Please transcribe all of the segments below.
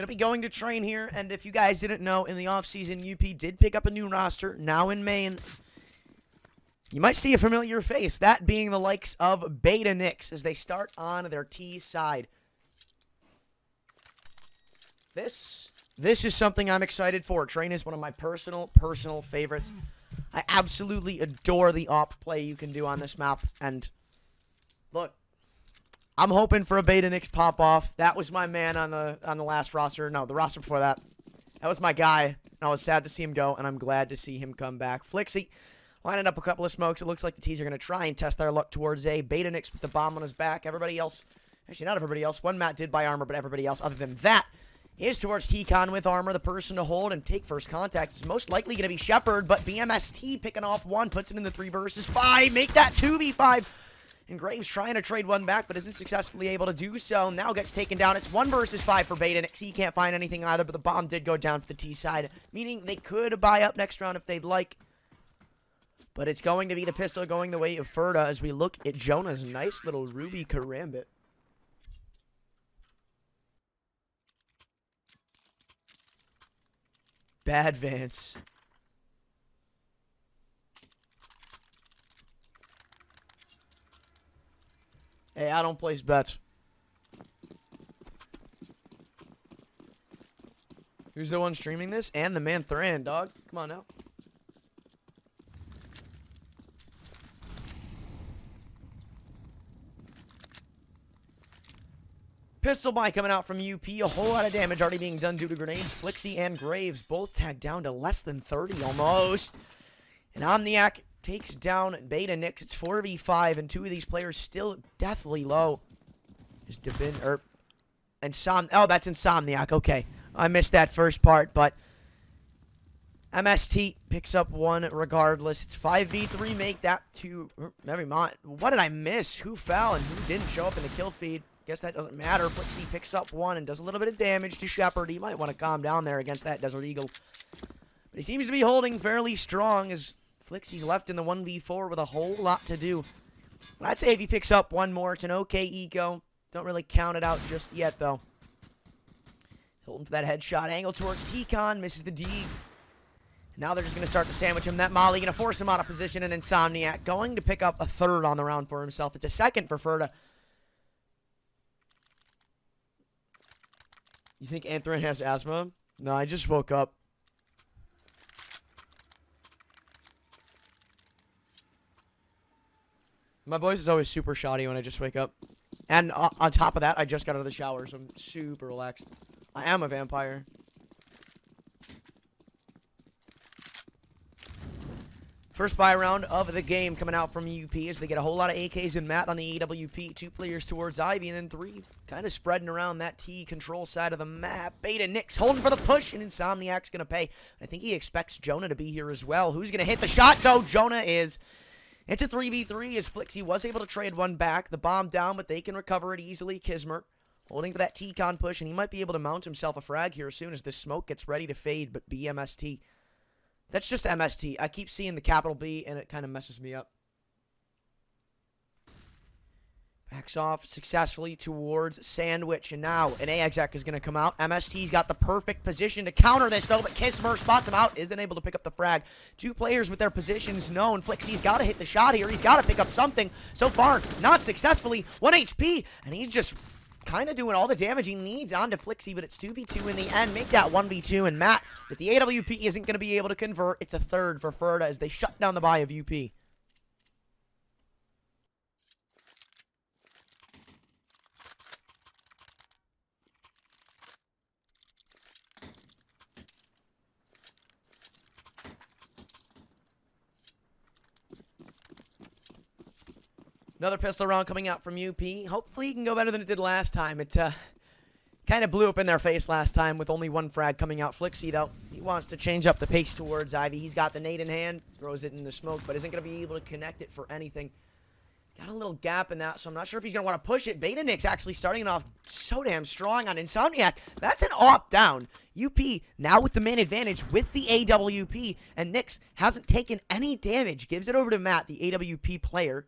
Going to be going to train here, and if you guys didn't know, in the offseason, UP did pick up a new roster, now in Main. You might see a familiar face, that being the likes of Beta Nix, as they start on their T side. This is something I'm excited for. Train is one of my personal favorites. I absolutely adore the op play you can do on this map. And look, I'm hoping for a Beta Nix pop off. That was my man on the last roster. No, the roster before that. That was my guy. And I was sad to see him go, and I'm glad to see him come back. Flixie lining up a couple of smokes. It looks like the T's are going to try and test their luck towards A. Beta Nix with the bomb on his back. Everybody else, actually not everybody else. One Matt did buy armor, but everybody else other than that is towards T-Con with armor. The person to hold and take first contact is most likely going to be Shepard, but BMST picking off one, puts it in the 3 versus 5. Make that 2v5. And Graves trying to trade one back, but isn't successfully able to do so. Now gets taken down. It's 1 versus 5 for Beta Nix. He can't find anything either, but the bomb did go down for the T side, meaning they could buy up next round if they'd like. But it's going to be the pistol going the way of Ferda as we look at Jonah's nice little Ruby Karambit. Bad Vance. Hey, I don't place bets. Who's the one streaming this? And the man Thran, dog. Come on now. Pistol buy coming out from UP. A whole lot of damage already being done due to grenades. Flixie and Graves both tagged down to less than 30 almost. And Omniac takes down Beta Nix. It's 4v5, and 2 of these players still deathly low. Is Devin, or oh, that's Insomniac. Okay. I missed that first part, but MST picks up 1 regardless. It's 5v3. Make that 2. Never mind. What did I miss? Who fell and who didn't show up in the kill feed? Guess that doesn't matter. Flixie picks up 1 and does a little bit of damage to Shepard. He might want to calm down there against that Desert Eagle. But he seems to be holding fairly strong as Flixie's left in the 1v4 with a whole lot to do. But I'd say if he picks up 1 more, it's an okay eco. Don't really count it out just yet, though. He's holding for that headshot angle towards T-Con. Misses the D. Now they're just going to start to sandwich him. That Molly going to force him out of position. And Insomniac going to pick up a 3rd on the round for himself. It's a 2nd for Ferda. You think Anthony has asthma? No, I just woke up. My voice is always super shoddy when I just wake up. And on top of that, I just got out of the shower, so I'm super relaxed. I am a vampire. First buy round of the game coming out from UP as they get a whole lot of AKs and Matt on the AWP. 2 players towards Ivy, and then 3 kind of spreading around that T control side of the map. Beta Nix holding for the push, and Insomniac's going to pay. I think he expects Jonah to be here as well. Who's going to hit the shot, though? Jonah is. It's a 3v3 as Flixie was able to trade 1 back. The bomb down, but they can recover it easily. Kismer holding for that T-Con push, and he might be able to mount himself a frag here as soon as this smoke gets ready to fade, but BMST. That's just MST. I keep seeing the capital B, and it kind of messes me up. Backs off successfully towards Sandwich, and now an AXX is going to come out. MST's got the perfect position to counter this, though, but Kismer spots him out, isn't able to pick up the frag. 2 players with their positions known. Flixie's got to hit the shot here. He's got to pick up something. So far, not successfully. 1 HP, and he's just kind of doing all the damage he needs onto Flixie, but it's 2v2 in the end. Make that 1v2, and Matt, if the AWP isn't going to be able to convert, it's a 3rd for Ferda as they shut down the buy of UP. Another pistol round coming out from UP. Hopefully it can go better than it did last time. It kind of blew up in their face last time with only 1 frag coming out. Flixie, though, he wants to change up the pace towards Ivy. He's got the nade in hand, throws it in the smoke, but isn't going to be able to connect it for anything. He's got a little gap in that, so I'm not sure if he's going to want to push it. Beta Nix actually starting it off so damn strong on Insomniac. That's an opt-down. UP now with the main advantage with the AWP, and Nix hasn't taken any damage. Gives it over to Matt, the AWP player.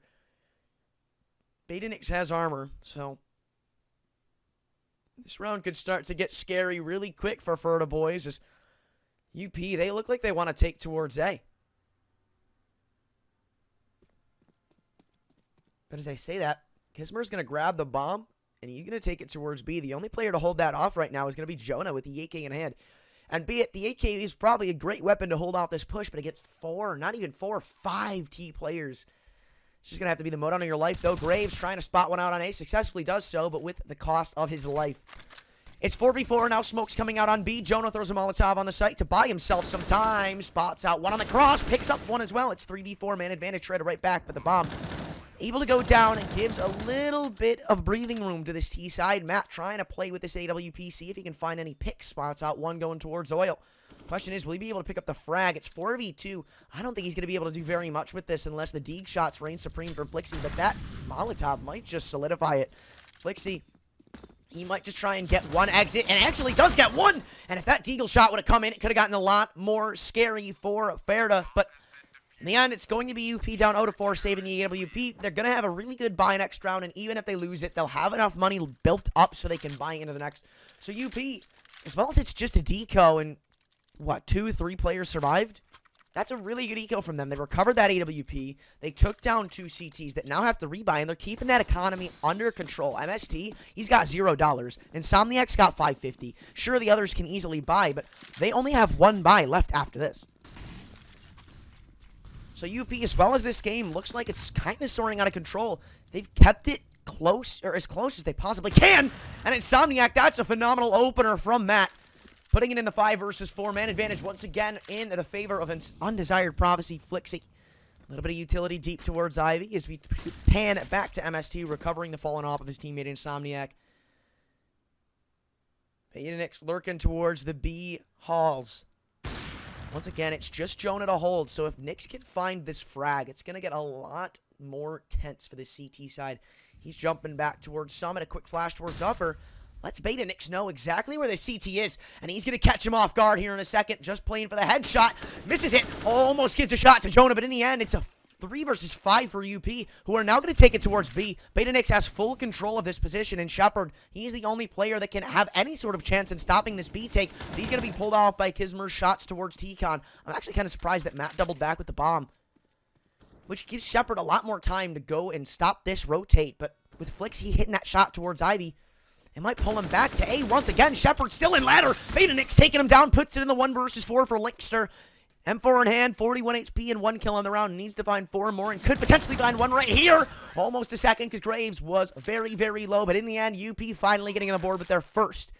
Beta Nix has armor, so This round could start to get scary really quick for Ferda Bois as UP, they look like they want to take towards A. But as I say that, Kismer's going to grab the bomb, and he's going to take it towards B. The only player to hold that off right now is going to be Jonah with the AK in hand. And be it, the AK is probably a great weapon to hold off this push, but against 5 T players. It's just going to have to be the mode on your life, though. Graves trying to spot one out on A, successfully does so, but with the cost of his life. It's 4v4, now Smoke's coming out on B. Jonah throws a Molotov on the site to buy himself some time. Spots out one on the cross, picks up one as well. It's 3v4, man advantage, try to right back, but the bomb able to go down and gives a little bit of breathing room to this T side. Matt trying to play with this AWP, see if he can find any pick spots out. One going towards Oil. Question is, will he be able to pick up the frag? It's 4v2. I don't think he's going to be able to do very much with this unless the Deeg shots reign supreme for Flixie, but that Molotov might just solidify it. Flixie, he might just try and get one exit, and actually does get one! And if that Deagle shot would have come in, it could have gotten a lot more scary for Ferda, but in the end, it's going to be UP down 0-4, saving the AWP. They're going to have a really good buy next round, and even if they lose it, they'll have enough money built up so they can buy into the next. So UP, as well as it's just a deco, and what, 2-3 players survived? That's a really good eco from them. They recovered that AWP. They took down 2 CTs that now have to rebuy, and they're keeping that economy under control. MST, he's got $0. Insomniac's got $550. Sure, the others can easily buy, but they only have 1 buy left after this. So UP, as well as this game, looks like it's kind of soaring out of control. They've kept it close, or as close as they possibly can. And Insomniac, that's a phenomenal opener from Matt. Putting it in the 5 versus 4 man advantage once again in the favor of an Undesired Prophecy. Flixie. A little bit of utility deep towards Ivy as we pan back to MST, recovering the fallen off of his teammate Insomniac. Phoenix lurking towards the B halls. Once again, it's just Jonah to hold, so if Nyx can find this frag, it's going to get a lot more tense for the CT side. He's jumping back towards Summit, a quick flash towards Upper. Let's Beta Nyx know exactly where the CT is, and he's going to catch him off guard here in a second, just playing for the headshot. Misses it, almost gives a shot to Jonah, but in the end, it's a 3 versus 5 for UP, who are now going to take it towards B. Beta Nyx has full control of this position, and Shepard, he's the only player that can have any sort of chance in stopping this B take, but he's going to be pulled off by Kismer's shots towards T-Con. I'm actually kind of surprised that Matt doubled back with the bomb, which gives Shepard a lot more time to go and stop this rotate, but with Flixie hitting that shot towards Ivy, it might pull him back to A once again. Shepard still in ladder. Beta Nyx taking him down, puts it in the 1 versus 4 for Linkster. M4 in hand, 41 HP and 1 kill on the round. Needs to find 4 more and could potentially find 1 right here. Almost a second because Graves was very, very low. But in the end, UP finally getting on the board with their first.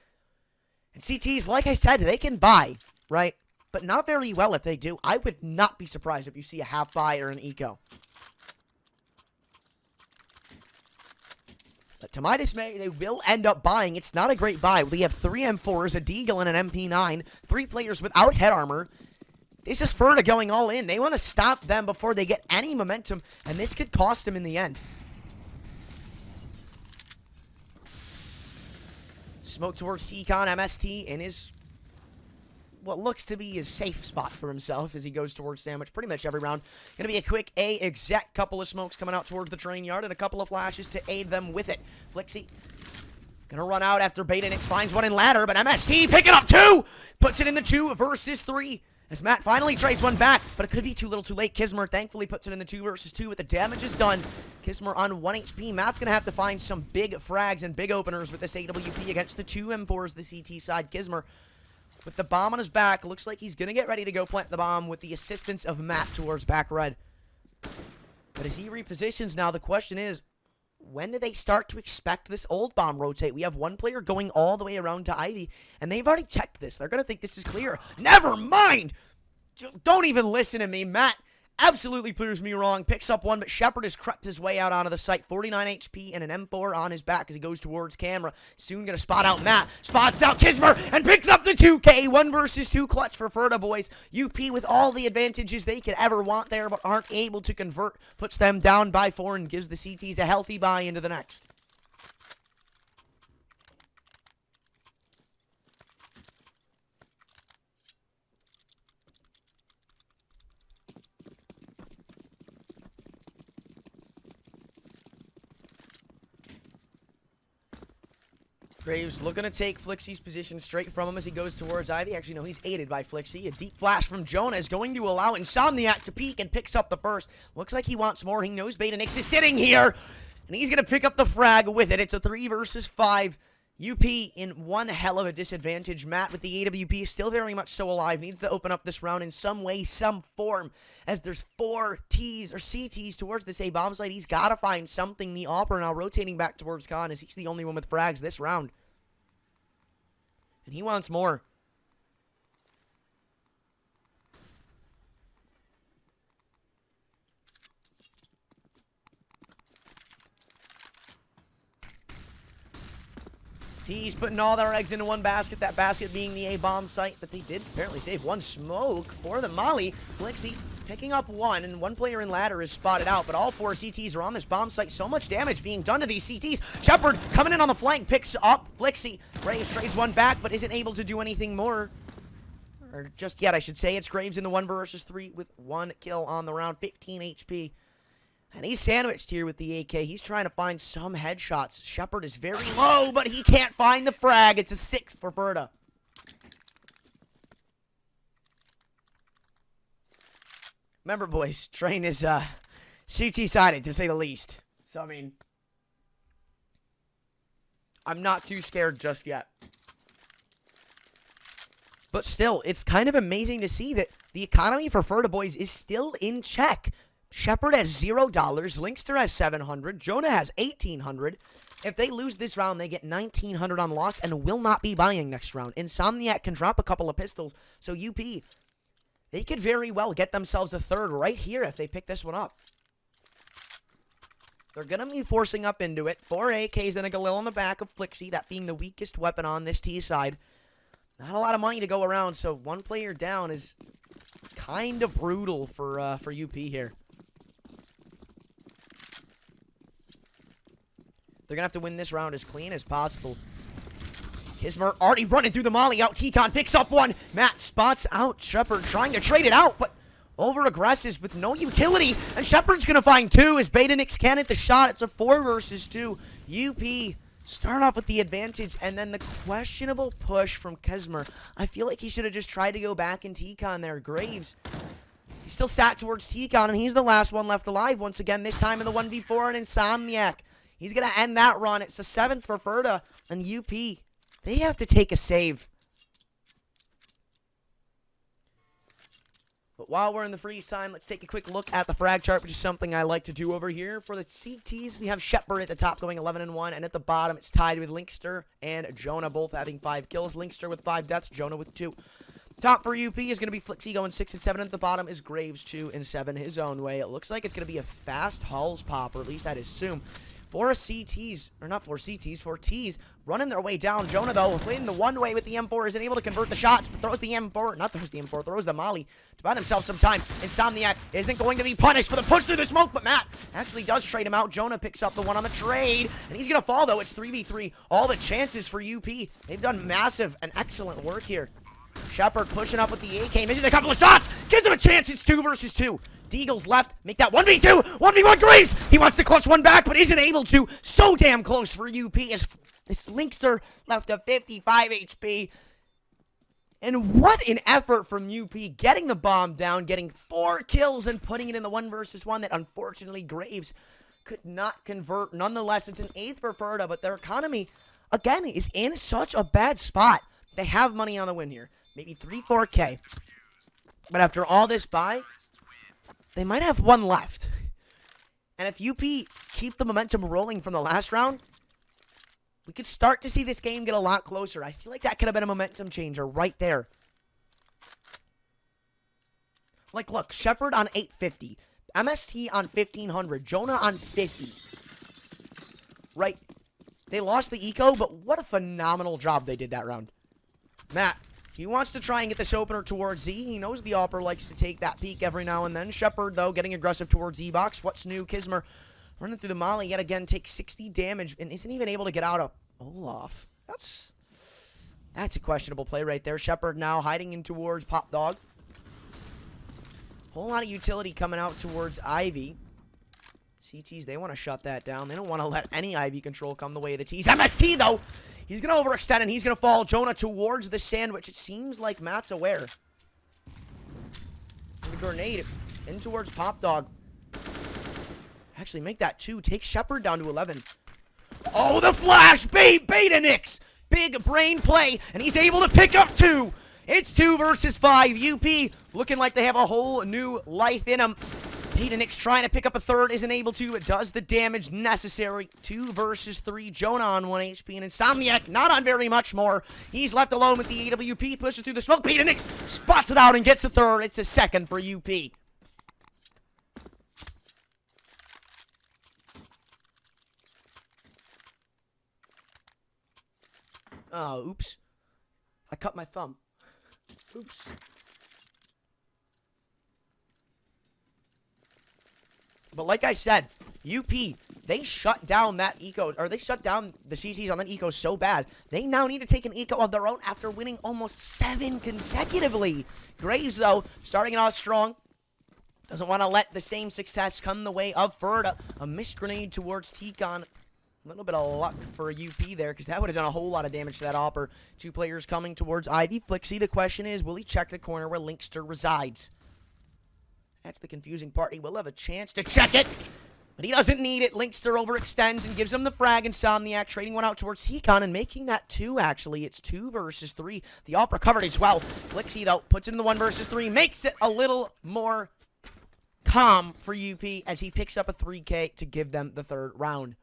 And CTs, like I said, they can buy, right? But not very well if they do. I would not be surprised if you see a half buy or an eco. But to my dismay, they will end up buying. It's not a great buy. We have 3 M4s, a Deagle, and an MP9. 3 players without head armor. This is Ferda going all in. They want to stop them before they get any momentum, and this could cost them in the end. Smoke towards T-Con, MST in his, what looks to be his safe spot for himself as he goes towards Sandwich pretty much every round. Going to be a quick A exec, couple of smokes coming out towards the train yard, and a couple of flashes to aid them with it. Flixie going to run out after Beta Nyx finds one in ladder, but MST picking up 2! Puts it in the 2 versus 3. As Matt finally trades one back, but it could be too little too late. Kismer thankfully puts it in the 2 versus 2, but the damage is done. Kismer on 1 HP. Matt's going to have to find some big frags and big openers with this AWP against the 2 M4s, the CT side. Kismer, with the bomb on his back, looks like he's going to get ready to go plant the bomb with the assistance of Matt towards back red. But as he repositions now, the question is, when do they start to expect this old bomb rotate? We have 1 player going all the way around to Ivy, and they've already checked this. They're going to think this is clear. Never mind! Don't even listen to me. Matt absolutely proves me wrong. Picks up 1, but Shepard has crept his way out onto the site. 49 HP and an M4 on his back as he goes towards camera. Soon going to spot out Matt. Spots out Kismer and picks up the 2K. 1 versus 2 clutch for Ferda Bois. UP with all the advantages they could ever want there, but aren't able to convert. Puts them down by 4 and gives the CTs a healthy buy into the next. Graves looking to take Flixie's position straight from him as he goes towards Ivy. Actually, no, he's aided by Flixie. A deep flash from Jonah is going to allow Insomniac to peek and picks up the first. Looks like he wants more. He knows Beta Nix is sitting here, and he's going to pick up the frag with it. It's a 3 versus 5. UP in one hell of a disadvantage. Matt with the AWP still very much so alive. Needs to open up this round in some way, some form. As there's 4 T's or CTs towards this A bomb site. He's got to find something. The Opera now rotating back towards Khan as he's the only one with frags this round. And he wants more. T's putting all their eggs into one basket, that basket being the A-bomb site, but they did apparently save one smoke for the Molly. Flixie picking up one, and one player in ladder is spotted out, but all 4 CTs are on this bomb site. So much damage being done to these CTs. Shepard coming in on the flank, picks up Flixie. Graves trades one back, but isn't able to do anything more. Or just yet, I should say. It's Graves in the 1 versus 3 with 1 kill on the round, 15 HP. And he's sandwiched here with the AK. He's trying to find some headshots. Shepard is very low, but he can't find the frag. It's a 6 for Ferda. Remember, boys, Train is CT-sided, to say the least. So, I mean, I'm not too scared just yet. But still, it's kind of amazing to see that the economy for Ferda Boys is still in check. Shepard has $0, Linkster has 700, Jonah has 1,800. If they lose this round, they get 1,900 on loss and will not be buying next round. Insomniac can drop a couple of pistols, so UP, they could very well get themselves a 3rd right here if they pick this one up. They're going to be forcing up into it. 4 AKs and a Galil on the back of Flixie, that being the weakest weapon on this T side. Not a lot of money to go around, so one player down is kind of brutal for UP here. They're going to have to win this round as clean as possible. Kismer already running through the molly out. T-Con picks up one. Matt spots out Shepard trying to trade it out, but over-aggressive with no utility. And Shepard's going to find 2 as Beta Nix can hit the shot. It's a 4 versus 2. UP start off with the advantage, and then the questionable push from Kismer. I feel like he should have just tried to go back in T-Con there. Graves, he still sat towards T-Con, and he's the last one left alive once again, this time in the 1v4 and Insomniac. He's going to end that run. It's the 7th for Ferda. And UP, they have to take a save. But while we're in the freeze time, let's take a quick look at the frag chart, which is something I like to do over here. For the CTs, we have Shepard at the top going 11-1. And at the bottom, it's tied with Linkster and Jonah, both having 5 kills. Linkster with 5 deaths, Jonah with 2. Top for UP is going to be Flixie going 6 and 7. At the bottom is Graves 2 and 7 his own way. It looks like it's going to be a fast Hulls pop, or at least I'd assume. 4 CTs, or not 4 CTs, 4 Ts running their way down. Jonah, though, playing the one way with the M4, isn't able to convert the shots, but throws the M4, not throws the M4, throws the Molly to buy themselves some time. Insomniac isn't going to be punished for the push through the smoke, but Matt actually does trade him out. Jonah picks up the one on the trade, and he's going to fall, though. It's 3v3. All the chances for UP. They've done massive and excellent work here. Shepard pushing up with the AK, misses a couple of shots, gives him a chance. It's 2 versus 2. Deagles left, make that 1v2, 1v1 Graves. He wants to clutch one back, but isn't able to. So damn close for UP as this Linkster left to 55 HP. And what an effort from UP, getting the bomb down, getting 4 kills, and putting it in the 1 versus 1 that unfortunately Graves could not convert. Nonetheless, it's an 8th for Ferda, but their economy, again, is in such a bad spot. They have money on the win here. Maybe 3-4K. But after all this buy, they might have 1 left. And if UP keep the momentum rolling from the last round, we could start to see this game get a lot closer. I feel like that could have been a momentum changer right there. Like, look, Shepard on 850. MST on 1,500. Jonah on 50. Right. They lost the eco, but what a phenomenal job they did that round. Matt, he wants to try and get this opener towards Z. He knows the Opera likes to take that peek every now and then. Shepard, though, getting aggressive towards Z-Box. What's new? Kismer running through the molly yet again, takes 60 damage and isn't even able to get out of Olaf. That's a questionable play right there. Shepard now hiding in towards Pop Dog. Whole lot of utility coming out towards Ivy. CTs, they want to shut that down. They don't want to let any IV control come the way of the T's. MST, though, he's going to overextend, and he's going to fall Jonah towards the sandwich. It seems like Matt's aware. The grenade in towards Pop Dog. Actually, make that 2. Take Shepard down to 11. Oh, the flash bait! Beta Nix! Big brain play, and he's able to pick up 2. It's 2 versus 5. UP looking like they have a whole new life in them. Beta Nix trying to pick up a 3rd, isn't able to. It does the damage necessary. 2 versus 3. Jonah on 1 HP, and Insomniac not on very much more. He's left alone with the AWP, pushes through the smoke. Beta Nix spots it out and gets a 3rd. It's a 2nd for UP. Oh, oops. I cut my thumb. Oops. But like I said, UP, they shut down that eco, or they shut down the CTs on that eco so bad, they now need to take an eco of their own after winning almost 7 consecutively. Graves, though, starting it off strong. Doesn't want to let the same success come the way of Ferda. A missed grenade towards T-Con. A little bit of luck for UP there, because that would have done a whole lot of damage to that Opper. 2 players coming towards Ivy. Flixie, the question is, will he check the corner where Linkster resides? That's the confusing part. He will have a chance to check it, but he doesn't need it. Linkster overextends and gives him the frag. Insomniac trading one out towards T-Con and making that 2, actually. It's 2 versus 3. The Opera covered as well. Flixie, though, puts it in the 1 versus 3. Makes it a little more calm for UP as he picks up a 3K to give them the 3rd round.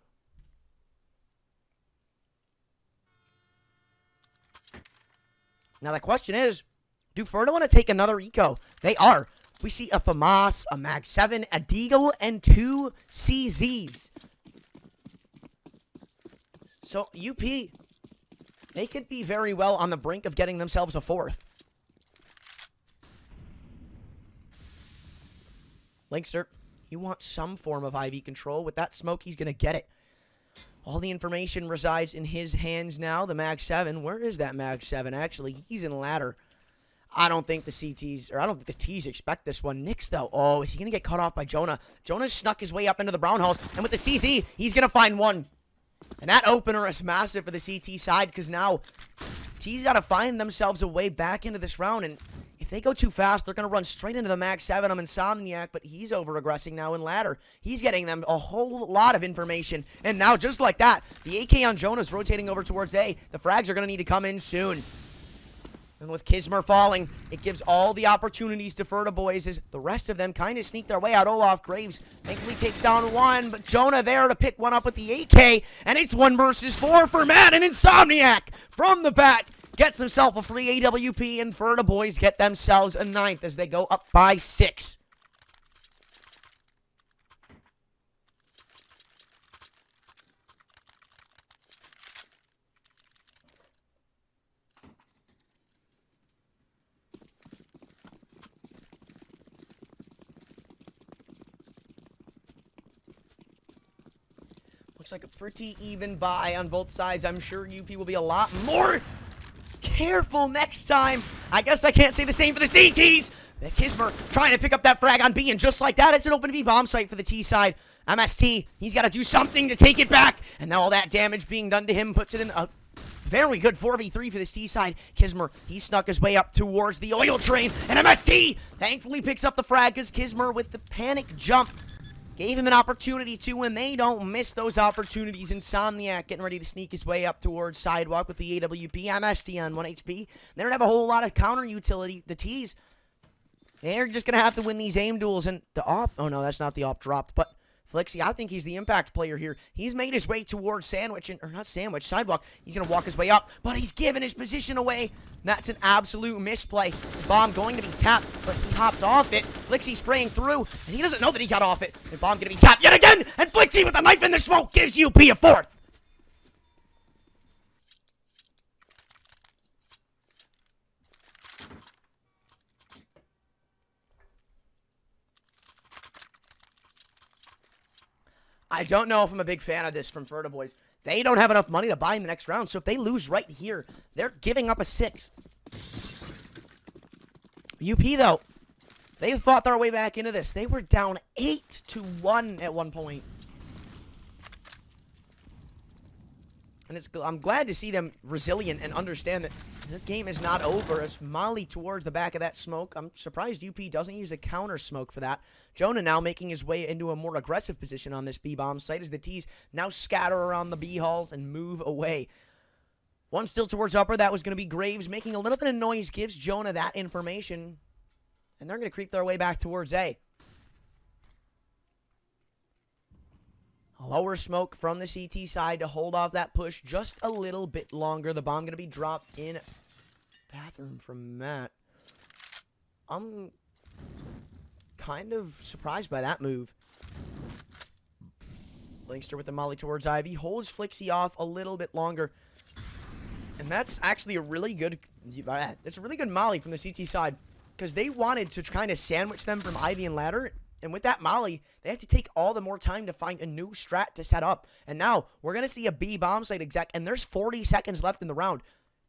Now, the question is, do Ferda want to take another eco? They are. We see a FAMAS, a Mag 7, a Deagle, and 2 CZs. So, UP, they could be very well on the brink of getting themselves a 4th. Linkster, he wants some form of IV control. With that smoke, he's going to get it. All the information resides in his hands now. The Mag 7. Where is that Mag 7? Actually, he's in ladder. I don't think the CTs, or I don't think the T's expect this one. Nix, though. Oh, is he going to get cut off by Jonah? Jonah snuck his way up into the brown halls. And with the CZ, he's going to find 1. And that opener is massive for the CT side, because now T's got to find themselves a way back into this round. And if they go too fast, they're going to run straight into the Mag 7. I'm Insomniac, but he's over-aggressing now in ladder. He's getting them a whole lot of information. And now, just like that, the AK on Jonah's rotating over towards A. The frags are going to need to come in soon. And with Kismer falling, it gives all the opportunities to Ferda Bois as the rest of them kind of sneak their way out. Olaf Graves thankfully takes down 1, but Jonah there to pick 1 up with the AK. And it's 1 versus 4 for Matt, and Insomniac from the back gets himself a free AWP, and Ferda Bois get themselves a 9th as they go up by 6. Looks like a pretty even buy on both sides. I'm sure UP will be a lot more careful next time. I guess I can't say the same for the CTs. The Kismer trying to pick up that frag on B, and just like that, it's an open B bomb site for the T side. MST, he's got to do something to take it back, and now all that damage being done to him puts it in a very good 4v3 for this T side. Kismer, he snuck his way up towards the oil train, and MST thankfully picks up the frag because Kismer with the panic jump gave him an opportunity to, and they don't miss those opportunities. Insomniac getting ready to sneak his way up towards Sidewalk with the AWP. MST on 1 HP. They don't have a whole lot of counter utility. The T's, they're just going to have to win these aim duels. And the op, oh no, that's not the op dropped, but Flixie, I think he's the impact player here. He's made his way towards Sandwich, or not Sandwich, Sidewalk. He's going to walk his way up, but he's given his position away. That's an absolute misplay. Bomb going to be tapped, but he hops off it. Flixie spraying through, and he doesn't know that he got off it. And Bomb going to be tapped yet again, and Flixie with the knife in the smoke gives UP a 4th. I don't know if I'm a big fan of this from Ferda Bois. They don't have enough money to buy in the next round, so if they lose right here, they're giving up a 6th. UP, though, They fought their way back into this. They were down 8-1 at one point. And I'm glad to see them resilient and understand that their game is not over. As Molly towards the back of that smoke. I'm surprised UP doesn't use a counter smoke for that. Jonah now making his way into a more aggressive position on this B-bomb site as the T's now scatter around the B halls and move away. One still towards upper. That was going to be Graves making a little bit of noise. Gives Jonah that information. And they're going to creep their way back towards A. Lower smoke from the CT side to hold off that push just a little bit longer. The bomb going to be dropped in bathroom from Matt. I'm kind of surprised by that move. Linkster with the molly towards Ivy. Holds Flixie off a little bit longer. And that's actually a really good... It's a really good molly from the CT side. Because they wanted to kind of sandwich them from Ivy and ladder. And with that molly, they have to take all the more time to find a new strat to set up. And now, we're going to see a B bomb site exec, and there's 40 seconds left in the round.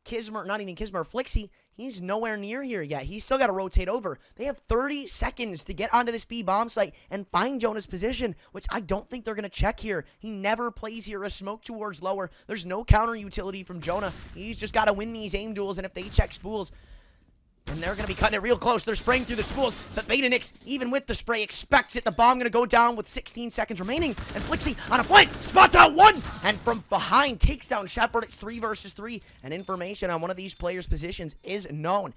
Kismer, not even Kismer, Flixie, he's nowhere near here yet. He's still got to rotate over. They have 30 seconds to get onto this B bomb site and find Jonah's position, which I don't think they're going to check here. He never plays here. A smoke towards lower. There's no counter utility from Jonah. He's just got to win these aim duels, and if they check spools... And they're going to be cutting it real close. They're spraying through the spools. But Betanix, even with the spray, expects it. The bomb going to go down with 16 seconds remaining. And Flixie on a flank. Spots out one. And from behind, takes down Shepard. It's 3 versus 3. And information on one of these players' positions is known.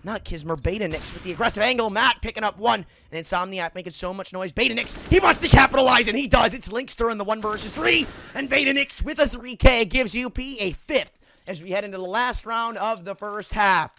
Not Kismer, Betanix with the aggressive angle. Matt picking up one. And Insomniac making so much noise. Betanix, he wants to capitalize, and he does. It's Linkster in the 1 versus 3. And Betanix with a 3K gives UP a 5th as we head into the last round of the first half.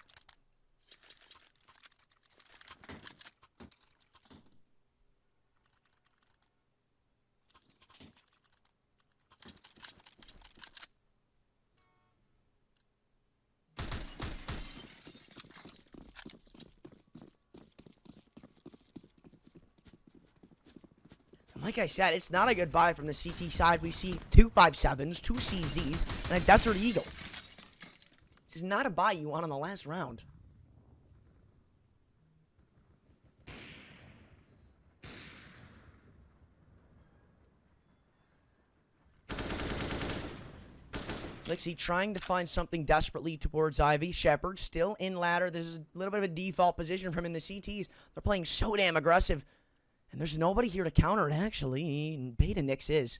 Like I said, it's not a good buy from the CT side. We see 2 5.7s, 2 CZs, and a Desert Eagle. This is not a buy you want on the last round. Flixie trying to find something desperately towards Ivy. Shepard still in ladder. This is a little bit of a default position from him in the CTs. They're playing so damn aggressive. And there's nobody here to counter it, actually. And Betanix is.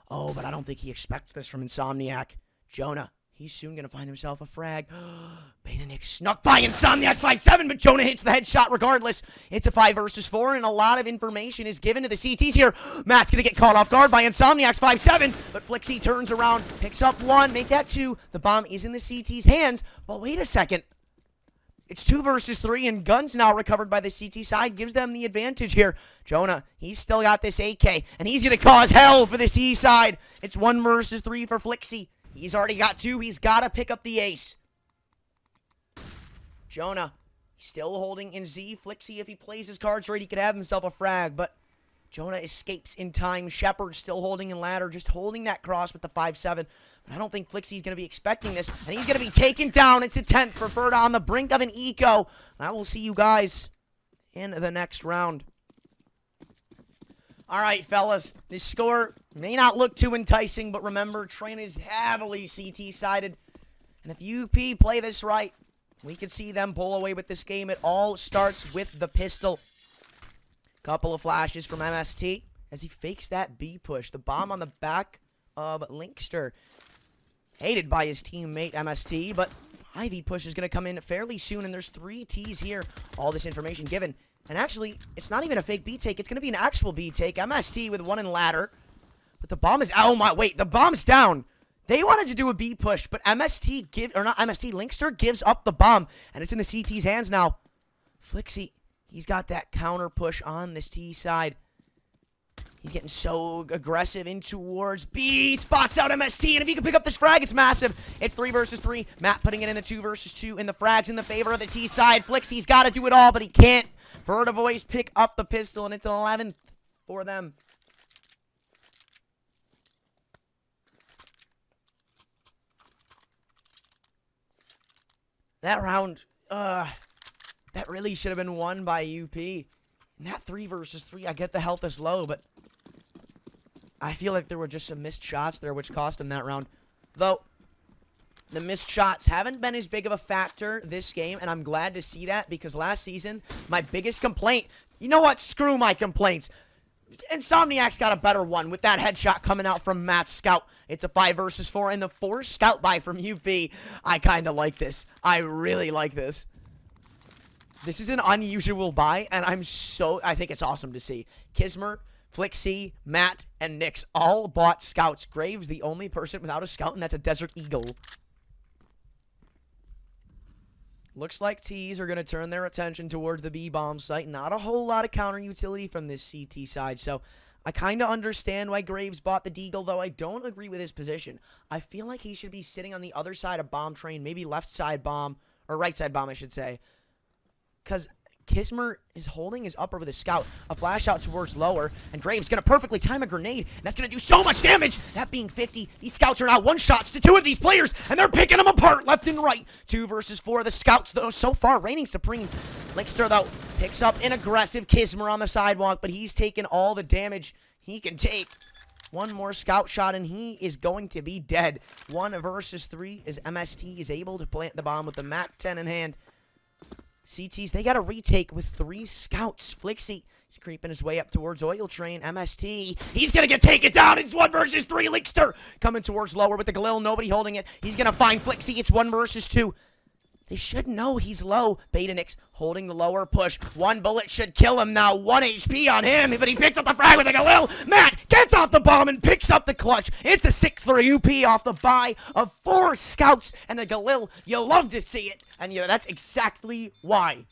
Oh, but I don't think he expects this from Insomniac. Jonah, he's soon going to find himself a frag. Betanix snuck by Insomniac's 5-7, but Jonah hits the headshot regardless. It's a 5 versus 4, and a lot of information is given to the CTs here. Matt's going to get caught off guard by Insomniac's 5-7, but Flixie turns around, picks up 1, make that 2. The bomb is in the CT's hands, but wait a second. It's 2 versus 3, and guns now recovered by the CT side. Gives them the advantage here. Jonah, he's still got this AK, and he's going to cause hell for the C side. It's 1 versus 3 for Flixie. He's already got 2. He's got to pick up the ace. Jonah, still holding in Z. Flixie, if he plays his cards right, he could have himself a frag, but Jonah escapes in time. Shepard still holding in ladder, just holding that cross with the 5-7. But I don't think Flixie's going to be expecting this. And he's going to be taken down. It's a 10th for Ferda on the brink of an eco. I will see you guys in the next round. All right, fellas. This score may not look too enticing, but remember, Train is heavily CT-sided. And if UP play this right, we could see them pull away with this game. It all starts with the pistol. Couple of flashes from MST as he fakes that B push. The bomb on the back of Linkster. Hated by his teammate MST, but Ivy push is going to come in fairly soon, and there's 3 Ts here. All this information given. And actually, it's not even a fake B take. It's going to be an actual B take. MST with 1 in ladder. But the bomb is... Oh, my... Wait, the bomb's down. They wanted to do a B push, but MST Linkster gives up the bomb, and it's in the CT's hands now. Flixie, he's got that counter push on this T side. He's getting so aggressive in towards B. Spots out MST, and if he can pick up this frag, it's massive. It's 3 versus 3. Matt putting it in the 2 versus 2, and the frag's in the favor of the T side. Flixie's got to do it all, but he can't. Ferda Bois pick up the pistol, and it's an 11th for them. That round, That really should have been won by UP. And that 3 versus 3, I get the health is low, but I feel like there were just some missed shots there which cost him that round. Though, the missed shots haven't been as big of a factor this game, and I'm glad to see that because last season, my biggest complaint, you know what? Screw my complaints. Insomniac's got a better one with that headshot coming out from Matt's scout. It's a 5 versus 4, and the 4 scout buy from UP. I kind of like this. I really like this. This is an unusual buy, and I think it's awesome to see. Kismer, Flixie, Matt, and Nix all bought scouts. Graves, the only person without a scout, and that's a Desert Eagle. Looks like T's are going to turn their attention towards the B-bomb site. Not a whole lot of counter utility from this CT side, so I kind of understand why Graves bought the Deagle, though I don't agree with his position. I feel like he should be sitting on the other side of bomb train, maybe left side bomb, or right side bomb, I should say. Because Kismer is holding his upper with a scout. A flash out towards lower. And Graves going to perfectly time a grenade. And that's going to do so much damage. That being 50. These scouts are now one-shots to 2 of these players. And they're picking them apart left and right. 2 versus 4. The scouts, though, so far reigning supreme. Linkster, though, picks up an aggressive Kismer on the sidewalk. But he's taken all the damage he can take. 1 more scout shot, and he is going to be dead. 1 versus 3 as MST is able to plant the bomb with the MAC-10 in hand. CTs, they got a retake with 3 scouts. Flixie is creeping his way up towards Oil Train. MST, he's going to get taken down. It's 1 versus 3. Linkster coming towards lower with the Galil. Nobody holding it. He's going to find Flixie. It's 1 versus 2. They should know he's low. Betanix holding the lower push. 1 bullet should kill him now. 1 HP on him, but he picks up the frag with a Galil. Matt gets off the bomb and picks up the clutch. It's a 6 for UP off the buy of 4 scouts and the Galil. You love to see it, and that's exactly why.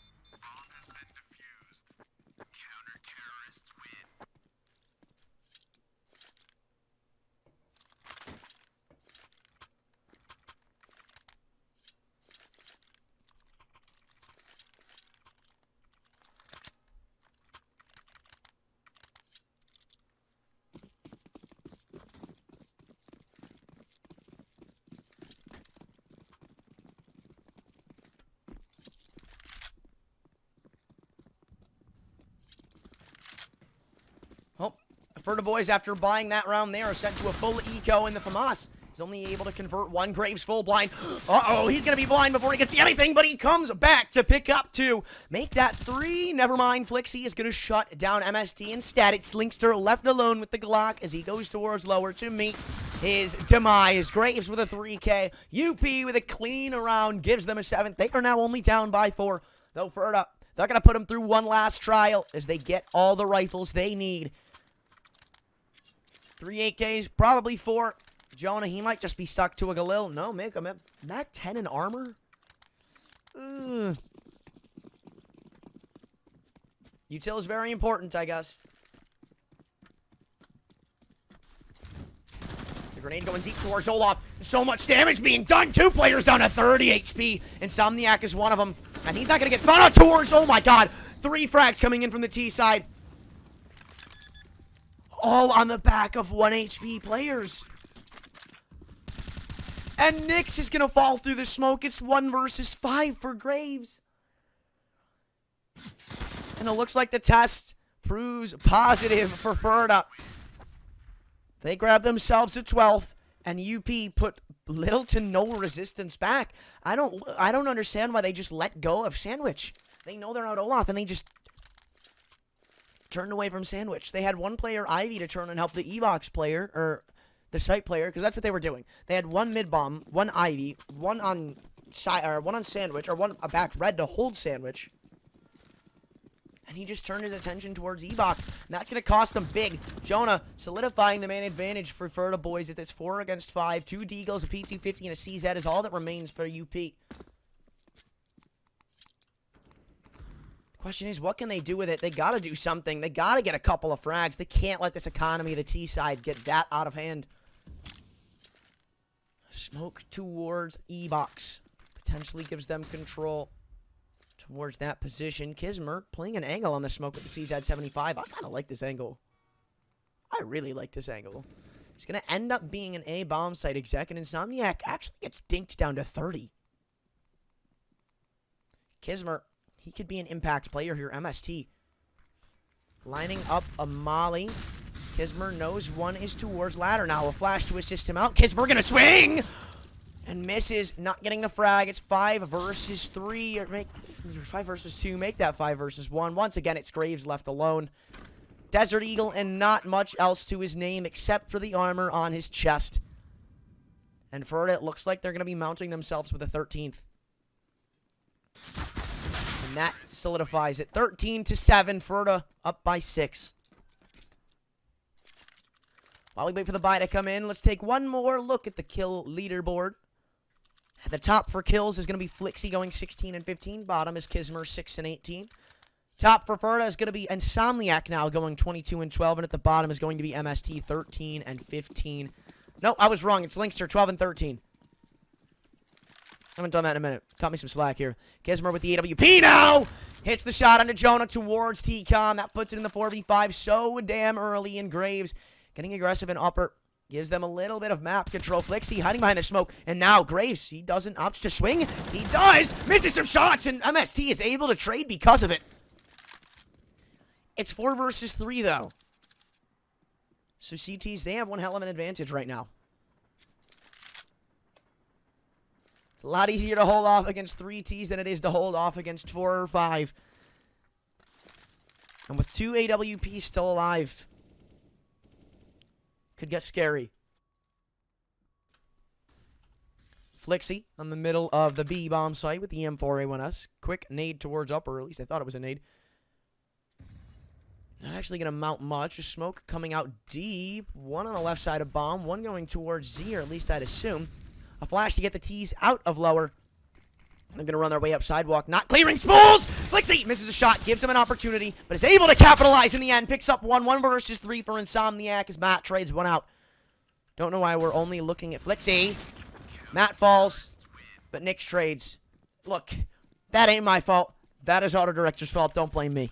Ferda Bois, after buying that round there, are sent to a full eco in the FAMAS. He's only able to convert 1. Graves full blind. Uh-oh, he's going to be blind before he gets to anything, but he comes back to pick up 2. Make that 3. Never mind, Flixie is going to shut down MST instead. It's Linkster left alone with the Glock as he goes towards lower to meet his demise. Graves with a 3K. UP with a clean round gives them a 7th. They are now only down by 4. Though Ferda, they're going to put him through 1 last trial as they get all the rifles they need. 3 8Ks, probably 4. Jonah, he might just be stuck to a Galil. No, make him MAC-10 in armor? Util is very important, I guess. The grenade going deep towards Olaf. So much damage being done. 2 players down to 30 HP. Insomniac is one of them. And he's not going to get spun out towards, oh my god. 3 frags coming in from the T side. All on the back of 1 HP players. And Nix is going to fall through the smoke. It's 1 versus 5 for Graves. And it looks like the test proves positive for Ferda. They grab themselves a 12th. And UP put little to no resistance back. I don't understand why they just let go of Sandwich. They know they're out Olaf and they just turned away from Sandwich. They had 1 player, Ivy, to turn and help the E-Box player, or the site player, because that's what they were doing. They had 1 mid-bomb, 1 Ivy, 1 on Sandwich, or 1 back red to hold Sandwich. And he just turned his attention towards E-Box. And that's going to cost him big. Jonah solidifying the main advantage for Ferda Bois. It's 4 against 5. 2 Deagles, a P250, and a CZ is all that remains for UP. Question is, what can they do with it? They got to do something. They got to get a couple of frags. They can't let this economy of the T side get that out of hand. Smoke towards E-Box. Potentially gives them control towards that position. Kismer playing an angle on the smoke with the CZ-75. I kind of like this angle. I really like this angle. It's going to end up being an A bomb site exec, and Insomniac actually gets dinked down to 30. Kismer, He could be an impact player here. MST. Lining up a molly. Kismer knows one is towards ladder now. A flash to assist him out. Kismer gonna swing! And misses. Not getting the frag. It's 5 versus 3. Or 5 versus 2. Make that 5 versus 1. Once again, it's Graves left alone. Desert Eagle and not much else to his name except for the armor on his chest. And Ferda, it looks like they're going to be mounting themselves with a 13th. And that solidifies it. 13-7. Ferda up by 6. While we wait for the buy to come in, let's take one more look at the kill leaderboard. At the top for kills is going to be Flixie going 16 and 15. Bottom is Kismer 6 and 18. Top for Ferda is going to be Insomniac now going 22 and 12. And at the bottom is going to be MST 13 and 15. No, I was wrong. It's Linkster 12 and 13. I haven't done that in a minute. Cut me some slack here. Kismer with the AWP now. Hits the shot onto Jonah towards T-Com. That puts it in the 4v5 so damn early. And Graves getting aggressive and upper. Gives them a little bit of map control. Flixie hiding behind the smoke. And now Graves, he doesn't opt to swing. He does. Misses some shots. And MST is able to trade because of it. It's 4 versus 3, though. So CTs, they have one hell of an advantage right now. It's a lot easier to hold off against 3 Ts than it is to hold off against 4 or 5. And with 2 AWPs still alive, could get scary. Flixie on the middle of the B-bomb site with the M4A1S. Quick nade towards upper, or at least I thought it was a nade. Not actually going to mount much. Just smoke coming out deep. One on the left side of bomb. One going towards Z, or at least I'd assume. A flash to get the T's out of lower. They're going to run their way up sidewalk. Not clearing spools! Flixie misses a shot. Gives him an opportunity, but is able to capitalize in the end. Picks up 1. 1 versus 3 for Insomniac as Matt trades one out. Don't know why we're only looking at Flixie. Matt falls, but Nick trades. Look, that ain't my fault. That is Auto Director's fault. Don't blame me.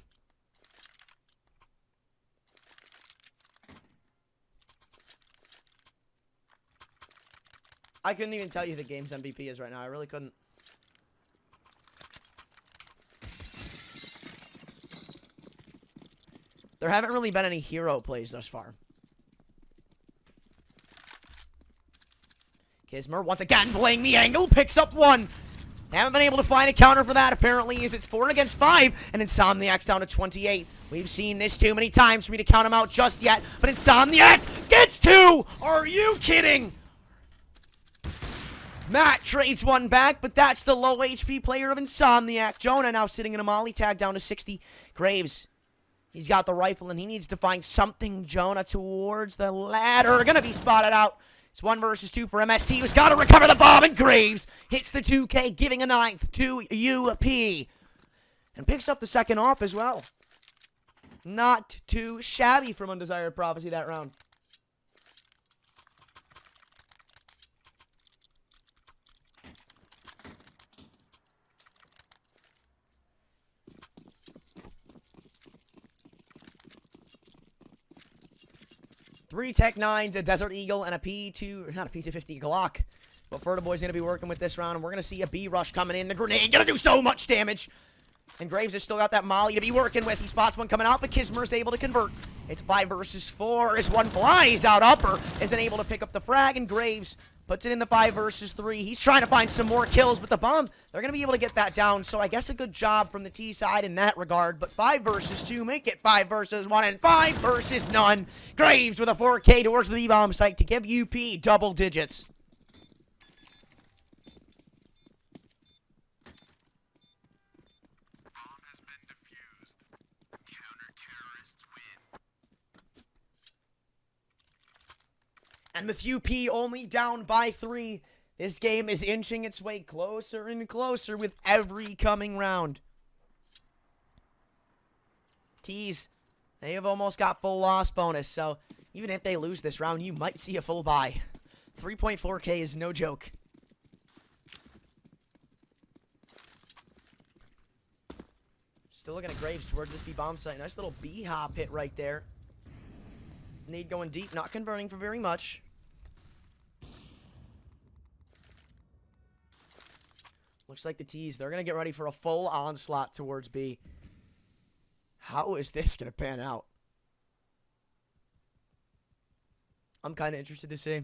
I couldn't even tell you the game's MVP is right now. I really couldn't. There haven't really been any hero plays thus far. Kismer once again playing the angle. Picks up 1. They haven't been able to find a counter for that, apparently, as it's 4 against 5. And Insomniac's down to 28. We've seen this too many times for me to count him out just yet. But Insomniac gets 2! Are you kidding? Matt trades 1 back, but that's the low HP player of Insomniac. Jonah now sitting in a molly tag down to 60. Graves, he's got the rifle, and he needs to find something. Jonah towards the ladder. Gonna be spotted out. It's 1 versus 2 for MST, who's got to recover the bomb, and Graves hits the 2K, giving a 9th to UP. And picks up the 2nd off as well. Not too shabby from Undesired Prophecy that round. Three Tech 9s, a Desert Eagle, and a P2, not a P250 Glock. But Ferda Bois going to be working with this round, and we're going to see a B rush coming in. The grenade going to do so much damage. And Graves has still got that molly to be working with. He spots one coming out, but Kismer's able to convert. It's 5 versus 4 as one flies out upper, is then able to pick up the frag, and Graves puts it in the 5 versus 3. He's trying to find some more kills, but the bomb, they're going to be able to get that down. So I guess a good job from the T side in that regard. But 5 versus 2, make it 5 versus 1, and 5 versus none. Graves with a 4K towards the B-bomb site to give UP double digits. And with UP only down by 3, this game is inching its way closer and closer with every coming round. T's, they have almost got full loss bonus, so even if they lose this round, you might see a full buy. 3.4K is no joke. Still looking at Graves towards this B-bomb site. Nice little B-hop hit right there. Need going deep, not converting for very much. Looks like the T's, they're going to get ready for a full onslaught towards B. How is this going to pan out? I'm kind of interested to see.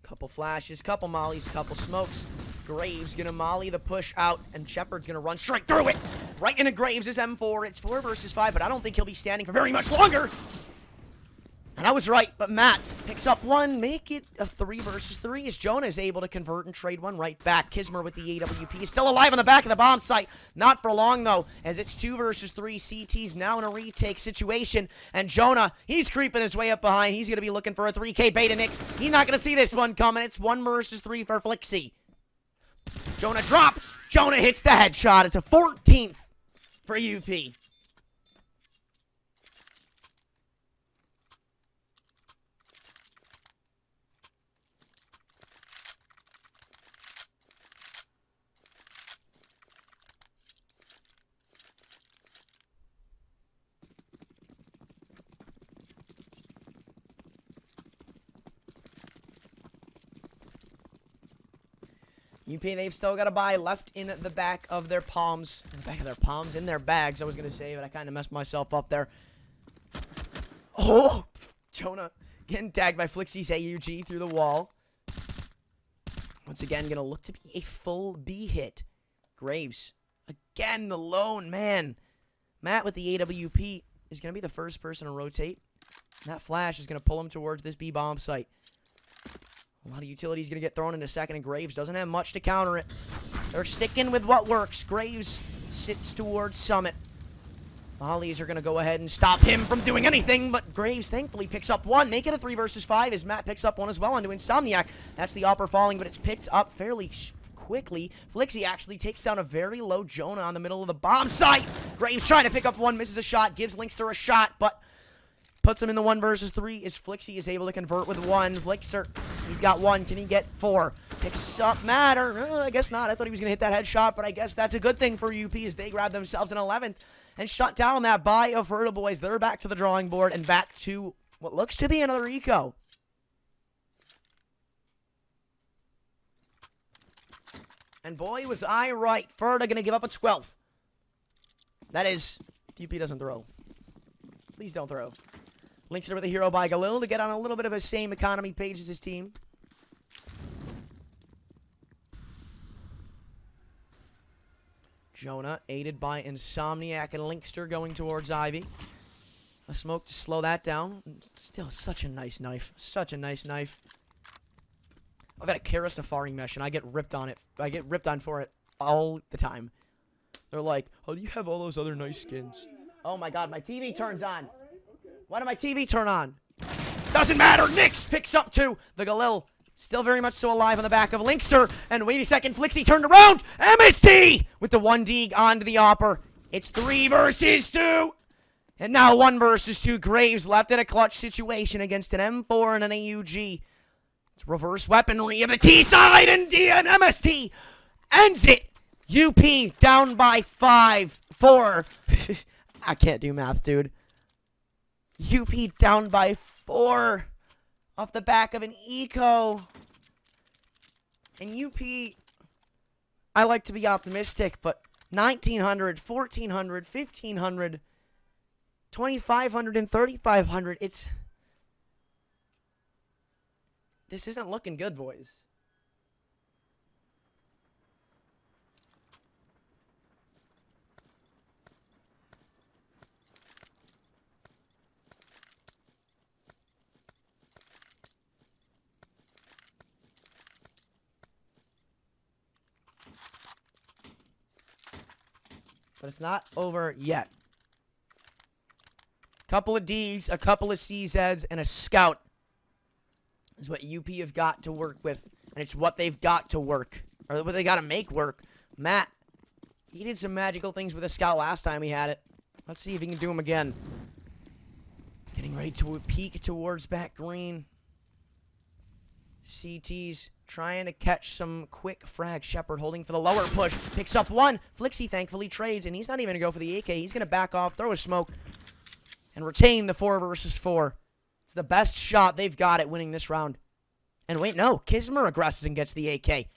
Couple flashes, couple mollies, couple smokes. Graves gonna molly the push out, and Shepard's gonna run straight through it. Right into Graves' M4. It's 4 versus 5, but I don't think he'll be standing for very much longer. And I was right, but Matt picks up one, make it a 3 versus 3 as Jonah is able to convert and trade one right back. Kismer with the AWP is still alive on the back of the bomb site. Not for long, though, as it's 2 versus 3. CT's now in a retake situation, and Jonah, he's creeping his way up behind. He's going to be looking for a 3K beta Nix. He's not going to see this one coming. It's 1 versus 3 for Flixie. Jonah drops. Jonah hits the headshot. It's a 14th for UP. UP, they've still got a buy left in the back of their palms. In the back of their palms? In their bags, I was going to say, but I kind of messed myself up there. Oh! Jonah getting tagged by Flixie's AUG through the wall. Once again, going to look to be a full B hit. Graves, again, the lone man. Matt with the AWP is going to be the first person to rotate. And that flash is going to pull him towards this B bomb site. A lot of utilities going to get thrown in a second, and Graves doesn't have much to counter it. They're sticking with what works. Graves sits towards Summit. Mollies are going to go ahead and stop him from doing anything, but Graves thankfully picks up one. Make it a 3 versus 5 as Matt picks up one as well onto Insomniac. That's the upper falling, but it's picked up fairly quickly. Flixie actually takes down a very low Jonah on the middle of the bomb site. Graves trying to pick up one, misses a shot, gives Linkster a shot, but puts him in the 1 versus 3 as Flixie is able to convert with 1. Linkster, he's got 1. Can he get 4? Picks up Matter. I guess not. I thought he was going to hit that headshot, but I guess that's a good thing for UP as they grab themselves an 11th and shut down that buy of Ferda Bois. They're back to the drawing board and back to what looks to be another eco. And boy, was I right. Ferda going to give up a 12th. That is, if UP doesn't throw. Please don't throw. Linkster with a hero by Galil to get on a little bit of a same economy page as his team. Jonah aided by Insomniac and Linkster going towards Ivy. A smoke to slow that down. Still such a nice knife. Such a nice knife. I've got a Kara Safari mesh and I get ripped on it. I get ripped on for it all the time. They're like, oh, you have all those other nice skins. Oh my god, my TV turns on. Why did my TV turn on? Doesn't matter. Nix picks up 2. The Galil still very much so alive on the back of Linkster. And wait a second, Flixie turned around. MST with the 1D onto the Opper. It's 3 versus 2. And now 1 versus 2. Graves left in a clutch situation against an M4 and an AUG. It's reverse weaponry of the T side, and MST ends it. UP down by 4. I can't do math, dude. UP down by 4 off the back of an eco. And UP, I like to be optimistic, but 1,900, 1,400, 1,500, 2,500, and 3,500. This isn't looking good, boys. But it's not over yet. Couple of Ds, a couple of CZs, and a scout is what UP have got to work with. And it's what they've got to work. Or what they got to make work. Matt, he did some magical things with a scout last time he had it. Let's see if he can do them again. Getting ready to peek towards back green. CT's trying to catch some quick frag. Shepard holding for the lower push. Picks up 1. Flixie thankfully trades, and he's not even going to go for the AK. He's going to back off, throw a smoke, and retain the 4 versus 4. It's the best shot they've got at winning this round. And wait, no. Kismer aggresses and gets the AK.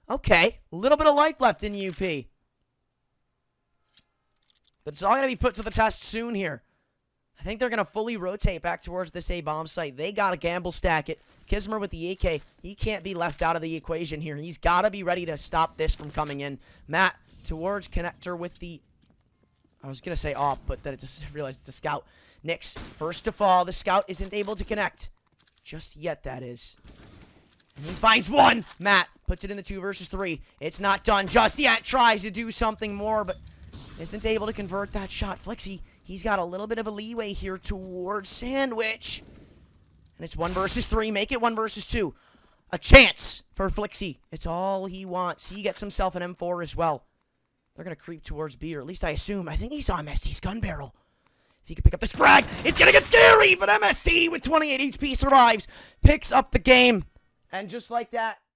Okay. A little bit of life left in UP. But it's all going to be put to the test soon here. I think they're going to fully rotate back towards this A-bomb site. They got to gamble stack it. Kismer with the AK. He can't be left out of the equation here. He's got to be ready to stop this from coming in. Matt towards connector with the... I was going to say op, but then I just realized it's a scout. Nix, first to fall. The scout isn't able to connect. Just yet, that is. And he finds one. Matt puts it in the 2 versus 3. It's not done just yet. Tries to do something more, but isn't able to convert that shot. Flixie, he's got a little bit of a leeway here towards Sandwich. And it's 1 versus 3. Make it 1 versus 2. A chance for Flixie. It's all he wants. He gets himself an M4 as well. They're going to creep towards B, or at least I assume. I think he saw MST's gun barrel. If he can pick up this frag, it's going to get scary, but MST with 28 HP survives, picks up the game. And just like that,